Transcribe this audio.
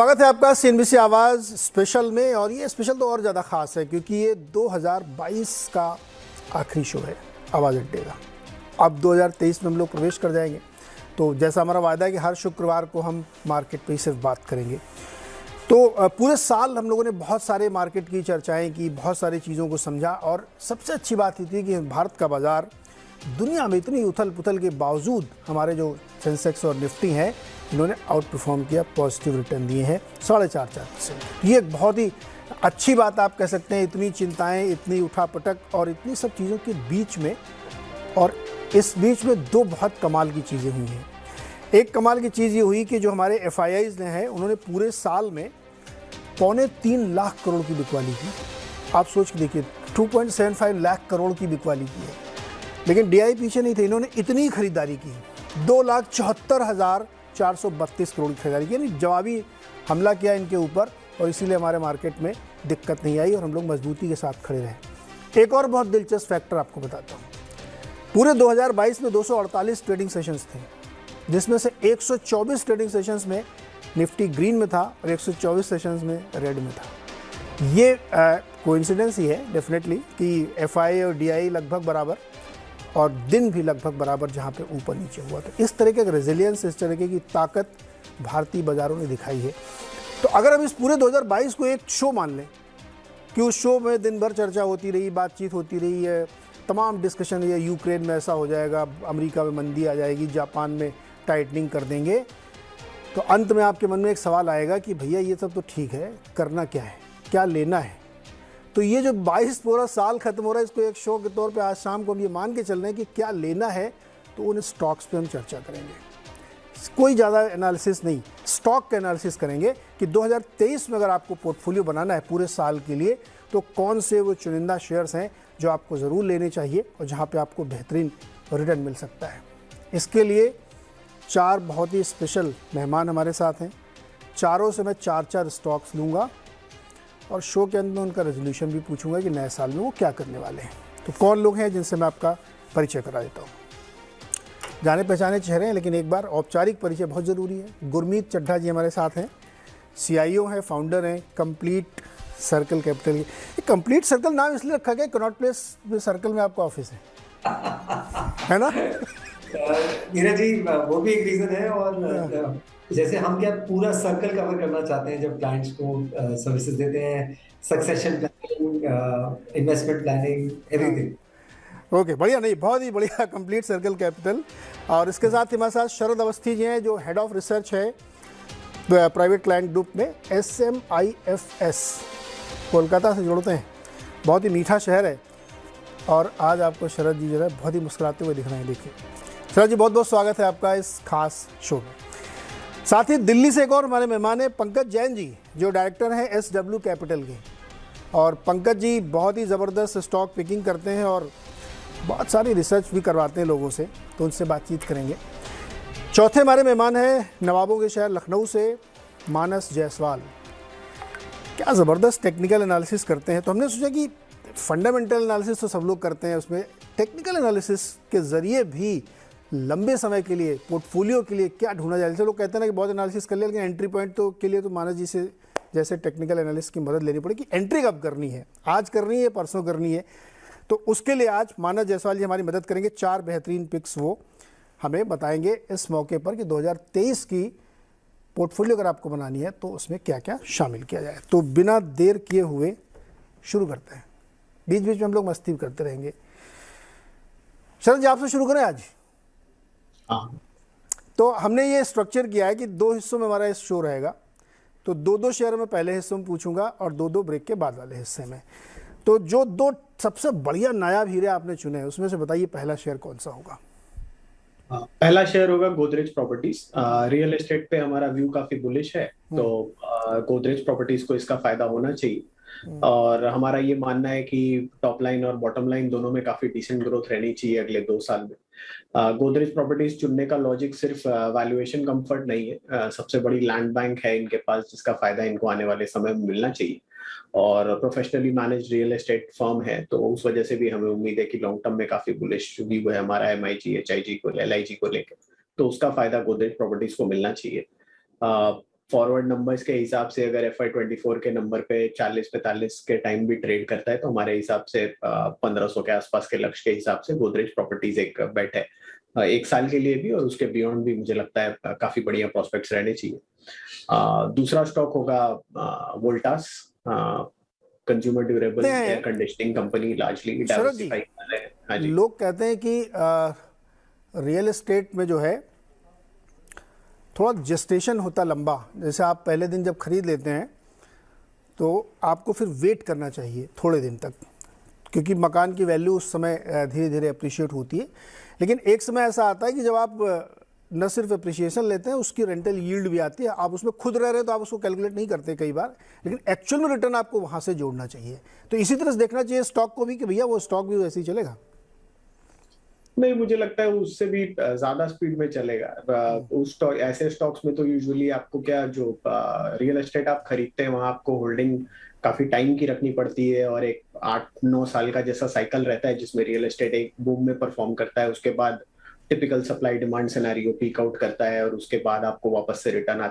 स्वागत है आपका सीएनबीसी आवाज़ स्पेशल में। और ये स्पेशल तो और ज़्यादा ख़ास है क्योंकि ये 2022 का आखिरी शो है आवाज़ अड्डे का। अब 2023 में हम लोग प्रवेश कर जाएंगे, तो जैसा हमारा वायदा है कि हर शुक्रवार को हम मार्केट पे ही सिर्फ बात करेंगे। तो पूरे साल हम लोगों ने बहुत सारे मार्केट की चर्चाएँ की, बहुत सारी चीज़ों को समझा, और सबसे अच्छी बात ये थी कि भारत का बाज़ार दुनिया में इतनी उथल पुथल के बावजूद हमारे जो सेंसेक्स और निफ्टी हैं इन्होंने आउट परफॉर्म किया, पॉजिटिव रिटर्न दिए हैं 4.5% ये एक बहुत ही अच्छी बात आप कह सकते हैं। इतनी चिंताएं, इतनी उठापटक और इतनी सब चीज़ों के बीच में, और इस बीच में दो बहुत कमाल की चीज़ें हुई हैं। एक कमाल की चीज़ ये हुई कि जो हमारे FIIs ने हैं उन्होंने पूरे साल में 2.25 लाख करोड़ की बिकवाली की। आप सोच के देखिए, 2.75 लाख करोड़ की बिकवाली की है। लेकिन DI पीछे नहीं थे, इन्होंने इतनी खरीदारी की, 2,74,432 करोड़ की खरीदारी की, यानी जवाबी हमला किया इनके ऊपर, और इसीलिए हमारे मार्केट में दिक्कत नहीं आई और हम लोग मजबूती के साथ खड़े रहे। एक और बहुत दिलचस्प फैक्टर आपको बताता हूँ। पूरे 2022 में 248 ट्रेडिंग सेशंस थे, जिसमें से 124 ट्रेडिंग सेशंस में निफ्टी ग्रीन में था और 124 सेशंस में रेड में था। ये कोइंसिडेंस ही है डेफिनेटली कि FI और DI लगभग बराबर और दिन भी लगभग बराबर, जहाँ पे ऊपर नीचे हुआ। तो इस तरह के रेजिलियंस, इस तरह की ताकत भारतीय बाज़ारों ने दिखाई है। तो अगर हम इस पूरे 2022 को एक शो मान लें कि उस शो में दिन भर चर्चा होती रही, बातचीत होती रही है, तमाम डिस्कशन, ये यूक्रेन में ऐसा हो जाएगा, अमेरिका में मंदी आ जाएगी, जापान में टाइटनिंग कर देंगे, तो अंत में आपके मन में एक सवाल आएगा कि भैया ये सब तो ठीक है, करना क्या है, क्या लेना है। तो ये जो 22 पूरा साल खत्म हो रहा है, इसको एक शो के तौर पे आज शाम को हम ये मान के चल रहे हैं कि क्या लेना है, तो उन स्टॉक्स पे हम चर्चा करेंगे। कोई ज़्यादा एनालिसिस नहीं, स्टॉक का एनालिसिस करेंगे कि 2023 में अगर आपको पोर्टफोलियो बनाना है पूरे साल के लिए, तो कौन से वो चुनिंदा शेयर्स हैं जो आपको ज़रूर लेने चाहिए और जहाँ पर आपको बेहतरीन रिटर्न मिल सकता है। इसके लिए 4 बहुत ही स्पेशल मेहमान हमारे साथ हैं। चारों से मैं 4 स्टॉक्स लूँगा और शो के अंदर उनका रेजोल्यूशन भी पूछूंगा कि नए साल में वो क्या करने वाले हैं। तो कौन लोग हैं जिनसे मैं आपका परिचय करा देता हूँ। जाने पहचाने चेहरे हैं, लेकिन एक बार औपचारिक परिचय बहुत ज़रूरी है। गुरमीत चड्ढा जी हमारे साथ हैं, CIO हैं, फाउंडर हैं कंप्लीट सर्कल कैपिटल की। ये कंप्लीट सर्कल नाम इसलिए रखा गया, कनॉट प्लेस सर्कल में आपका ऑफिस है ना? नीरज जी, वो भी एक रीजन है। और जैसे हम क्या पूरा सर्कल कवर करना चाहते हैं जब क्लाइंट्स को सर्विसेज देते हैं, succession planning, investment planning, everything. Okay, बढ़िया, नहीं बहुत ही बढ़िया, कंप्लीट सर्कल कैपिटल। और इसके साथ हमारे साथ शरद अवस्थी जी हैं, जो हेड ऑफ रिसर्च है प्राइवेट क्लाइंट ग्रुप में SMIFS, कोलकाता से जोड़ते हैं। बहुत ही मीठा शहर है, और आज आपको शरद जी जो है बहुत ही मुस्कुराते हुए दिख रहे हैं। देखिए शरद जी, बहुत बहुत स्वागत है आपका इस खास शो में। साथ ही दिल्ली से एक और हमारे मेहमान हैं पंकज जैन जी, जो डायरेक्टर हैं SW कैपिटल के। और पंकज जी बहुत ही ज़बरदस्त स्टॉक पिकिंग करते हैं और बहुत सारी रिसर्च भी करवाते हैं लोगों से, तो उनसे बातचीत करेंगे। चौथे हमारे मेहमान हैं नवाबों के शहर लखनऊ से मानस जायसवाल। क्या ज़बरदस्त टेक्निकल एनालिसिस करते हैं। तो हमने सोचा कि फंडामेंटल एनालिसिस तो सब लोग करते हैं, उसमें टेक्निकल एनालिसिस के ज़रिए भी लंबे समय के लिए पोर्टफोलियो के लिए क्या ढूंढा जाए। जैसे लोग कहते हैं ना कि बहुत एनालिसिस कर लिया, लेकिन एंट्री पॉइंट तो के लिए तो मानस जी से जैसे टेक्निकल एनालिस्ट की मदद लेनी पड़ेगी। एंट्री कब करनी है, आज करनी है, परसों करनी है, तो उसके लिए आज मानस जायसवाल जी हमारी मदद करेंगे। 4 बेहतरीन पिक्स वो हमें बताएंगे इस मौके पर कि 2023 की पोर्टफोलियो अगर आपको बनानी है तो उसमें क्या क्या शामिल किया जाए। तो बिना देर किए हुए शुरू करते हैं। बीच बीच में हम लोग मस्ती करते रहेंगे। शरद जी, आपसे शुरू करें आज। तो हमने ये स्ट्रक्चर किया है कि 2 हिस्सों में हमारा इस शो रहेगा। तो 2 शेयर में पहले हिस्से में पूछूंगा और 2 ब्रेक के बाद वाले हिस्से में। तो जो 2 सबसे बढ़िया नायाब हीरे आपने चुने हैं, उसमें से बताइए पहला शेयर कौन सा होगा? पहला शेयर होगा गोदरेज प्रॉपर्टीज। रियल एस्टेट पे हमारा व्यू काफी बुलिश है, तो गोदरेज प्रॉपर्टीज को इसका फायदा होना चाहिए। और हमारा ये मानना है कि टॉप लाइन और बॉटम लाइन दोनों में काफी डिसेंट ग्रोथ रहनी चाहिए अगले 2 साल में। गोदरेज प्रॉपर्टीज चुनने का लॉजिक सिर्फ वैल्यूएशन कंफर्ट नहीं है, सबसे बड़ी लैंड बैंक है इनके पास, जिसका फायदा इनको आने वाले समय में मिलना चाहिए। और professionally manage real estate firm है, तो उस वजह से भी हमें उम्मीद है कि लॉन्ग टर्म में काफी बुलिश व्यू है हमारा MIG, HIG को, LIG को लेकर, तो उसका फायदा गोदरेज प्रॉपर्टीज को मिलना चाहिए। फॉरवर्ड नंबर्स के हिसाब से अगर FY24 के नंबर पे 40-45 के टाइम भी ट्रेड करता है तो हमारे हिसाब से 1500 के आसपास के लक्ष्य के हिसाब से गोदरेज प्रॉपर्टीज एक बेट है, 1 साल के लिए भी और उसके बियॉन्ड भी मुझे लगता है काफी बढ़िया प्रोस्पेक्ट्स रहने चाहिए। दूसरा स्टॉक होगा Voltas, consumer durable air conditioning company, largely diversify कर रहे हैं। हाँ जी, लोग कहते हैं कि रियल एस्टेट में जो है थोड़ा जेस्टेशन होता लंबा, जैसे आप पहले दिन जब खरीद लेते हैं तो आपको फिर वेट करना चाहिए थोड़े दिन तक, क्योंकि मकान की वैल्यू उस समय धीरे धीरे अप्रिशिएट होती है। लेकिन एक समय ऐसा आता है कि जब आप न सिर्फ अप्रिशिएशन लेते हैं, उसकी रेंटल यील्ड भी आती है। आप उसमें खुद रह रहे हैं तो आप उसको कैलकुलेट नहीं करते कई बार, लेकिन एक्चुअल में रिटर्न आपको वहाँ से जोड़ना चाहिए। तो इसी तरह से देखना चाहिए स्टॉक को भी कि भैया वो स्टॉक भी वैसे ही चलेगा। नहीं, मुझे लगता है उससे भी ज्यादा स्पीड में चलेगा। उस स्टॉक, ऐसे स्टॉक्स में तो यूजुअली आपको क्या, जो रियल एस्टेट आप खरीदते हैं वहां आपको होल्डिंग काफी टाइम की रखनी पड़ती है और एक 8-9 साल का जैसा साइकिल रहता है जिसमें रियल एस्टेट एक बूम में परफॉर्म करता है, उसके बाद typical supply demand scenario peak out करता है और उसके बाद आपको वापस से रिटर्न